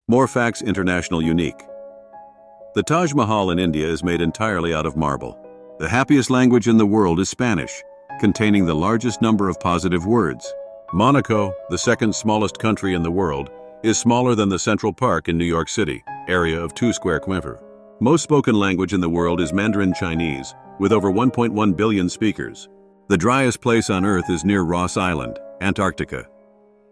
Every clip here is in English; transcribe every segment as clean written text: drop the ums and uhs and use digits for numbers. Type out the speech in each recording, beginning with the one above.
More facts international unique. The Taj Mahal in India is made entirely out of marble. The happiest language in the world is Spanish, containing the largest number of positive words. Monaco, the second smallest country in the world, is smaller than the Central Park in New York City, area of 2 square kilometers. Most spoken language in the world is Mandarin Chinese, with over 1.1 billion speakers. The driest place on Earth is near Ross Island, Antarctica.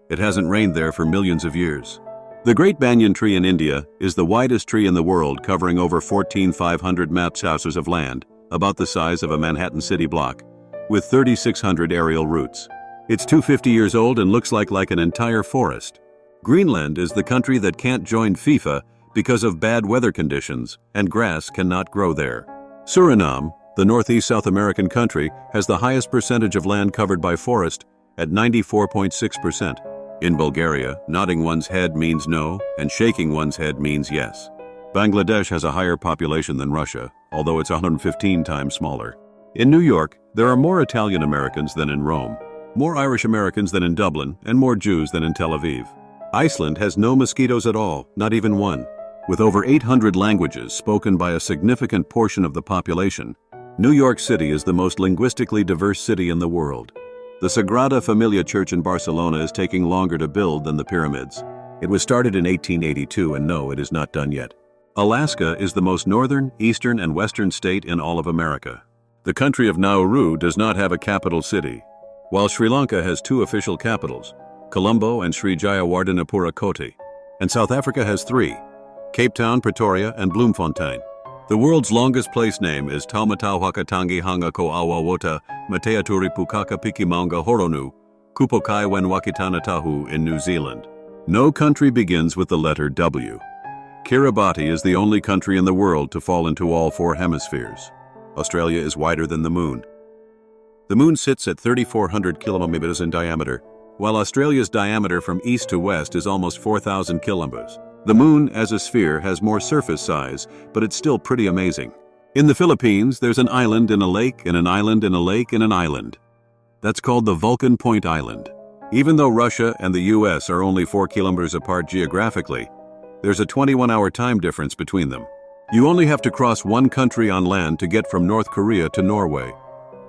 It hasn't rained there for millions of years. The Great Banyan Tree in India is the widest tree in the world, covering over 14,500 mapped hectares of land, about the size of a Manhattan city block, with 3,600 aerial roots. It's 250 years old and looks like an entire forest. Greenland is the country that can't join FIFA because of bad weather conditions, and grass cannot grow there. Suriname, the northeast South American country, has the highest percentage of land covered by forest at 94.6%. In Bulgaria, nodding one's head means no, and shaking one's head means yes. Bangladesh has a higher population than Russia, although it's 115 times smaller. In New York, there are more Italian Americans than in Rome, more Irish Americans than in Dublin, and more Jews than in Tel Aviv. Iceland has no mosquitoes at all, not even one. With over 800 languages spoken by a significant portion of the population, New York City is the most linguistically diverse city in the world. The Sagrada Familia Church in Barcelona is taking longer to build than the pyramids. It was started in 1882, and no, it is not done yet. Alaska is the most northern, eastern, and western state in all of America. The country of Nauru does not have a capital city, while Sri Lanka has 2 official capitals, Colombo and Sri Jayawardenepura Koti, and South Africa has 3, Cape Town, Pretoria, and Bloemfontein. The world's longest place name is Taumatauhakatangi Hanga Ko Awawota Mateaturi Pukaka Pikimaunga Horonu, Kupokai Wen Wakitanatahu in New Zealand. No country begins with the letter W. Kiribati is the only country in the world to fall into all 4 hemispheres. Australia is wider than the moon. The moon sits at 3,400 kilometers in diameter, while Australia's diameter from east to west is almost 4,000 kilometers. The moon, as a sphere, has more surface size, but it's still pretty amazing. In the Philippines, there's an island in a lake, and an island in a lake, and an island. That's called the Vulcan Point Island. Even though Russia and the US are only 4 kilometers apart geographically, there's a 21-hour time difference between them. You only have to cross one country on land to get from North Korea to Norway.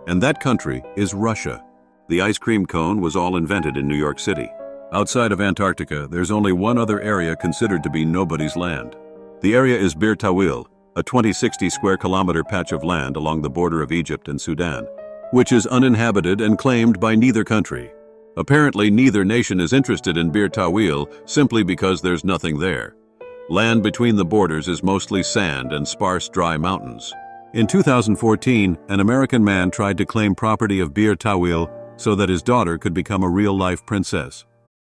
And that country is Russia. The ice cream cone was all invented in New York City. Outside of Antarctica, there's only one other area considered to be nobody's land. The area is Bir Tawil, a 2060 square kilometer patch of land along the border of Egypt and Sudan, which is uninhabited and claimed by neither country. Apparently, neither nation is interested in Bir Tawil simply because there's nothing there. Land between the borders is mostly sand and sparse, dry mountains. In 2014, an American man tried to claim property of Bir Tawil so that his daughter could become a real-life princess.